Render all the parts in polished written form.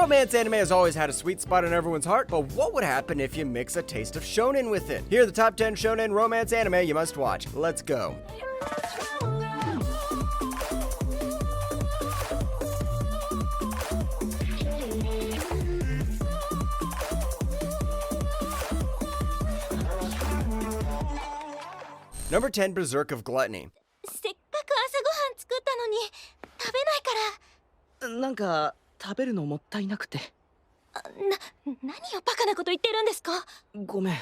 Romance anime has always had a sweet spot in everyone's heart, but what would happen if you mix a taste of shonen with it? Here are the top 10 shonen romance anime you must watch. Let's go. Number 10, Berserk of Gluttony. せっかく朝ごはん作ったのに食べないから。なんか食べるのもったいなくて。何をバカなこと言ってるんですか？ごめん。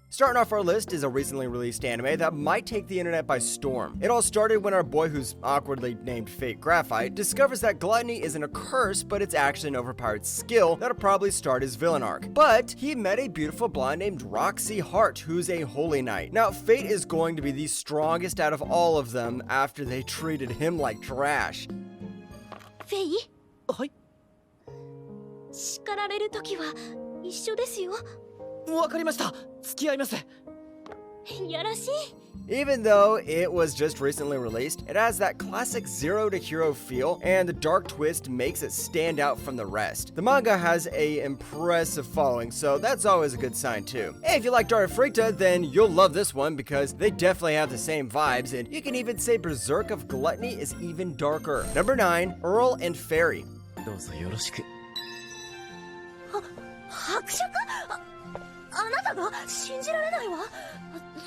Starting off our list is a recently released anime that might take the internet by storm. It all started when our boy, who's awkwardly named Fate Graphite, discovers that gluttony isn't a curse, but it's actually an overpowered skill that'll probably start his villain arc. But he met a beautiful blonde named Roxy Hart, who's a holy knight. Now, Fate is going to be the strongest out of all of them after they treated him like trash. フェイ？はい。叱られるときは一緒ですよ。わかりました。付き合います。やらしい。Even though it was just recently released, it has that classic zero to hero feel, and the dark twist makes it stand out from the rest. The manga has an impressive following, so that's always a good sign too. Hey, if you like Dara Frita, then you'll love this one because they definitely have the same vibes, and you can even say Berserk of Gluttony is even darker. Number 9, Earl and Fairy. どうぞよろしく。伯爵？あなたが信じられないわ。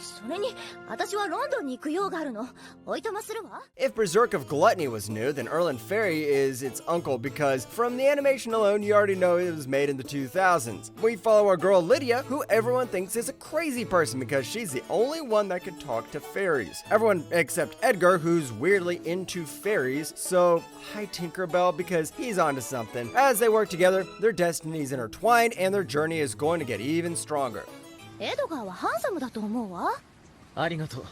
それに私はロンドンに行く用があるの。おいとまするわ。 If Berserk of Gluttony was new, then Earl and Fairy is its uncle because from the animation alone, you already know it was made in the 2000s. We follow our girl Lydia, who everyone thinks is a crazy person because she's the only one that can talk to fairies. Everyone except Edgar, who's weirdly into fairies, so hi Tinkerbell because he's onto something. As they work together, their destinies intertwine and their journey is going to get even stronger. エドガーはハンサムだと思うわ。ありがとう。エ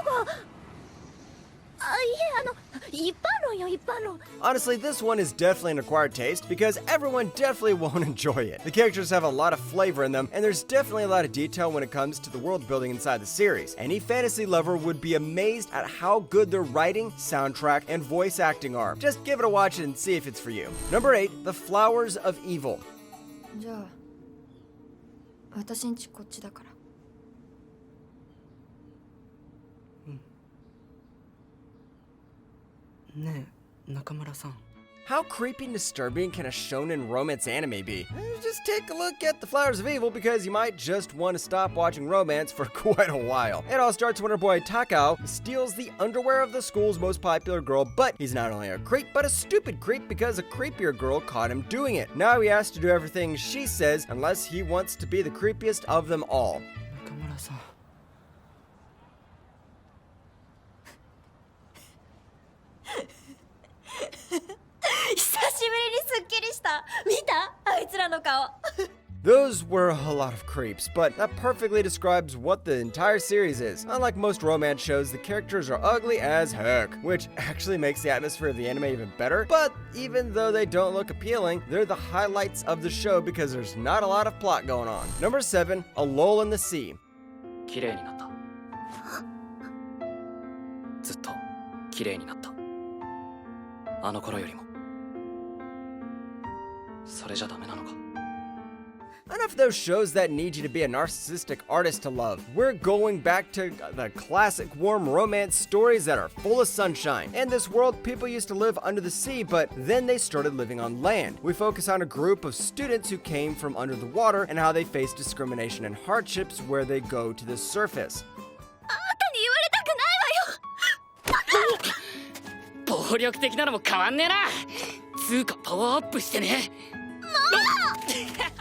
ドガー。一般論よ、一般論。 Honestly, this one is definitely an acquired taste because everyone definitely won't enjoy it. The characters have a lot of flavor in them, and there's definitely a lot of detail when it comes to the world building inside the series. Any fantasy lover would be amazed at how good their writing, soundtrack, and voice acting are. Just give it a watch and see if it's for you. Number 8, The Flowers of Evil. じゃあ私んちこっちだから。ねえ、中村さん。 How creepy and disturbing can a shonen romance anime be? Just take a look at The Flowers of Evil because you might just want to stop watching romance for quite a while. It all starts when our boy Takao steals the underwear of the school's most popular girl, but he's not only a creep, but a stupid creep because a creepier girl caught him doing it. Now he has to do everything she says unless he wants to be the creepiest of them all. 中村さん。久しぶりにすっきりした。見た？あいつらの顔。 Those were a lot of creeps, but that perfectly describes what the entire series is. Unlike most romance shows, the characters are ugly as heck, which actually makes the atmosphere of the anime even better. But even though they don't look appealing, they're the highlights of the show because there's not a lot of plot going on. Number 7, A Lull in the Sea. 綺麗になった。ずっと綺麗になった。あの頃よりも。それじゃダメなのか。 Enough of those shows that need you to be a narcissistic artist to love. We're going back to the classic warm romance stories that are full of sunshine. In this world, people used to live under the sea, but then they started living on land. We focus on a group of students who came from under the water and how they face discrimination and hardships where they go to the surface. あんたに言われたくないわよ。暴力的なのも変わんねえな。つうかパワーアップしてね。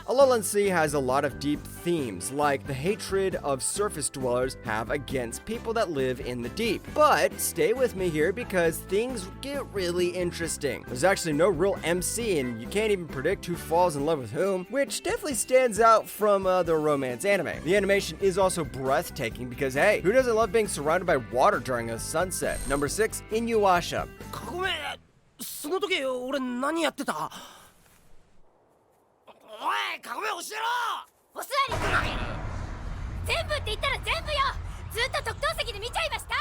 A Lull in the Sea has a lot of deep themes, like the hatred of surface dwellers have against people that live in the deep. But stay with me here because things get really interesting. There's actually no real MC and you can't even predict who falls in love with whom, which definitely stands out from the romance anime. The animation is also breathtaking because hey, who doesn't love being surrounded by water during a sunset? Number 6, Inuyasha. ごめん、その時俺何やってた？おい、カゴメ教えろ！お座り。全部って言ったら全部よ。ずっと特等席で見ちゃいました。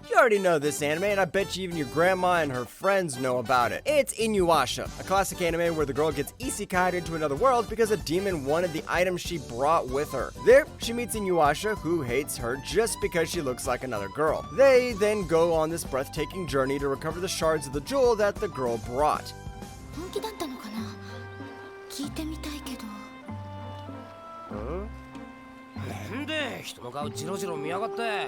You already know this anime, and I bet you even your grandma and her friends know about it. It's Inuyasha, a classic anime where the girl gets isekai'd into another world because a demon wanted the item she brought with her. There, she meets Inuyasha, who hates her just because she looks like another girl. They then go on this breathtaking journey to recover the shards of the jewel that the girl brought. 本気だったのかな聞いてみたいけど。なんで人の顔ジロジロ見やがって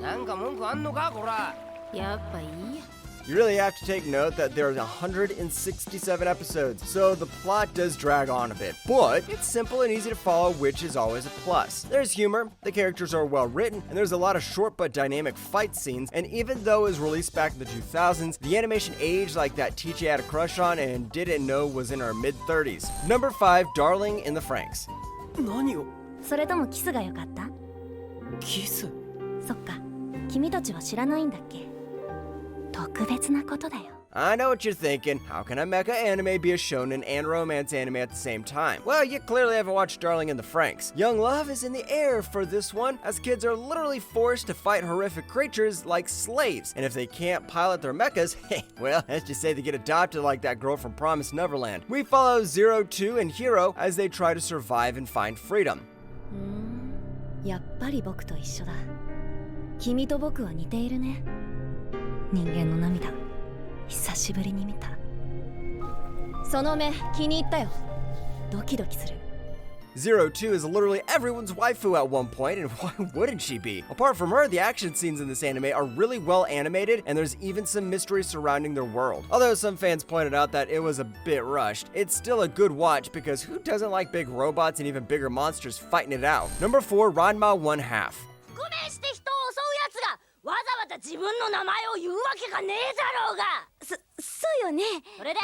なんか文句あんのかこら。やっぱいいや。 You really have to take note that there are 167 episodes, so the plot does drag on a bit, but it's simple and easy to follow, which is always a plus. There's humor, the characters are well written, and there's a lot of short but dynamic fight scenes, and even though it was released back in the 2000s, the animation aged like that teacher had a crush on and didn't know was in her mid-30s. Number 5, Darling in the Franxx. 何をそれともキスが良かった？キスそっか。君たちは知らないんだっけ？特別なことだよ。 I know what you're thinking. How can a mecha anime be a shonen and romance anime at the same time? Well, you clearly haven't watched Darling in the Franxx. Young love is in the air for this one, as kids are literally forced to fight horrific creatures like slaves. And if they can't pilot their mechas, hey, well, let's just say they get adopted like that girl from Promised Neverland. We follow Zero, 2, and Hiro as they try to survive and find freedom. やっぱり僕と一緒だ。君と僕は似ているね。人間の涙、久しぶりに見た。その目、気に入ったよ。ドキドキする。Zero, 2 is literally everyone's waifu at one point, and why wouldn't she be? Apart from her, the action scenes in this anime are really well animated, and there's even some mystery surrounding their world. Although some fans pointed out that it was a bit rushed, it's still a good watch because who doesn't like big robots and even bigger monsters fighting it out? Number 4, Ranma 1/2. 覆面して人を襲うやつがわざわざ自分の名前を言うわけがねえだろうが。そうよね。それで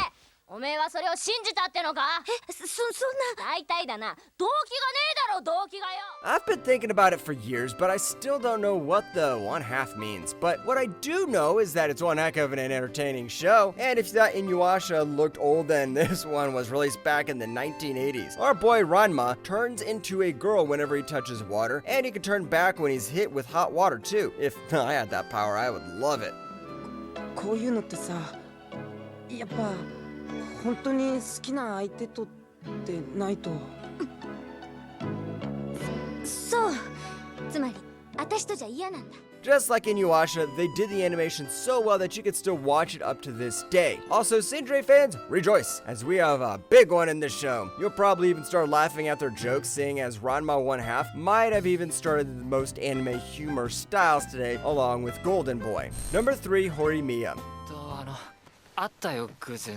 おめえはそれを信じたってのか？そんな。大体だな。動機がねえだろ、動機がよ。 I've been thinking about it for years, but I still don't know what the 1/2 means. But what I do know is that it's one heck of an entertaining show. And if you thought Inuyasha looked old, then this one was released back in the 1980s. Our boy Ranma turns into a girl whenever he touches water, and he can turn back when he's hit with hot water too. If I had that power, I would love it. こういうのってさ、やっぱ本当に好きな相手とってないと。そう。つまり私とじゃ嫌なんだ。 Just like Inuyasha, they did the animation so well that you could still watch it up to this day. Also, Sindre fans, rejoice, as we have a big one in this show. You'll probably even start laughing at their jokes, seeing as Ranma 1/2 might have even started the most anime humor styles today, along with Golden Boy. Number 3, Horimiya. あったよ偶然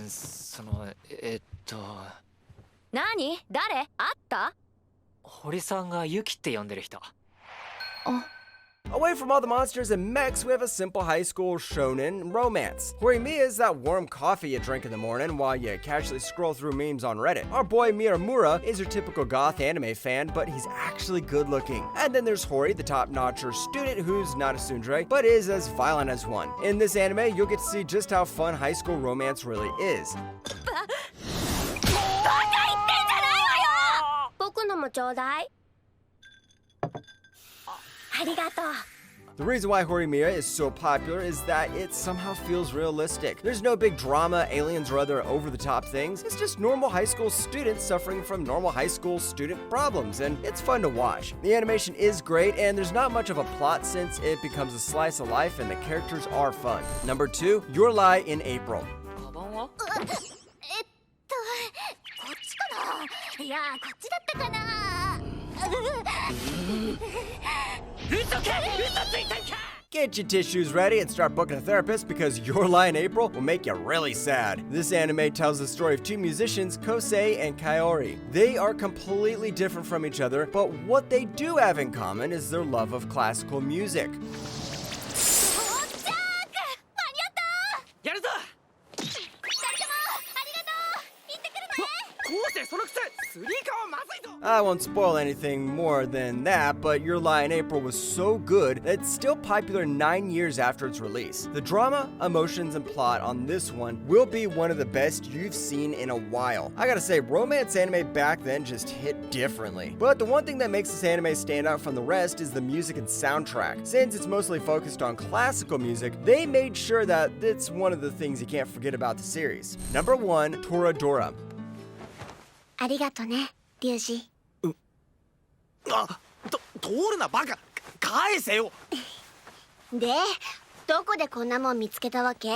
何？誰？あった？堀さんがユキって呼んでる人。 Away from all the monsters and mechs, we have a simple high school shonen romance. Horimiya is that warm coffee you drink in the morning while you casually scroll through memes on Reddit. Our boy Miramura is your typical goth anime fan, but he's actually good looking. And then there's Hori, the top-notcher student who's not a tsundere, but is as violent as one. In this anime, you'll get to see just how fun high school romance really is. 僕のもちょうだい。ありがとう。 The reason why Horimiya is so popular is that it somehow feels realistic. There's no big drama, aliens, or other over-the-top things. It's just normal high school students suffering from normal high school student problems, and it's fun to watch. The animation is great, and there's not much of a plot since it becomes a slice of life and the characters are fun. Number 2, Your Lie in April. カバンは？こっちかな。いや、こっちだったかな。 Get your tissues ready and start booking a therapist because Your Lie in April will make you really sad. This anime tells the story of two musicians, Kosei and Kaori. They are completely different from each other, but what they do have in common is their love of classical music. やるぞ。二人ともありがとう。行ってくるね。昴生 I won't spoil anything more than that, but Your Lie in April was so good that it's still popular 9 years after its release. The drama, emotions, and plot on this one will be one of the best you've seen in a while. I gotta say, romance anime back then just hit differently. But the one thing that makes this anime stand out from the rest is the music and soundtrack. Since it's mostly focused on classical music, they made sure that it's one of the things you can't forget about the series. Number 1, Toradora. ありがとねリュウジ通るなバカ返せよでどこでこんなもん見つけたわけ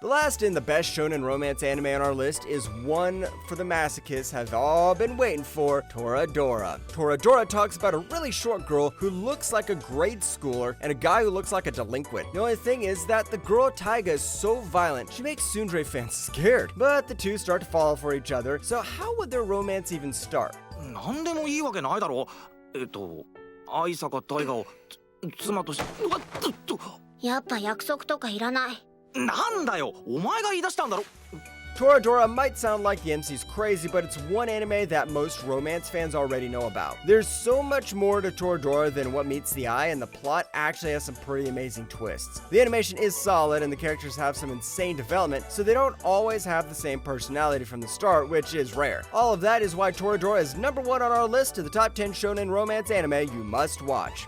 The last and the best shonen romance anime on our list is one for the masochists have all been waiting for, Toradora. Toradora talks about a really short girl who looks like a grade schooler and a guy who looks like a delinquent. The only thing is that the girl Taiga is so violent, she makes tsundere fans scared. But the two start to fall for each other, so how would their romance even start? なんでもいいわけないだろ愛坂大河を妻としやっぱ約束とかいらないなんだよお前が言い出したんだろ Toradora might sound like the MC's crazy, but it's one anime that most romance fans already know about. There's so much more to Toradora than what meets the eye, and the plot actually has some pretty amazing twists. The animation is solid, and the characters have some insane development, so they don't always have the same personality from the start, which is rare. All of that is why Toradora is number 1 on our list of the top 10 shonen romance anime you must watch.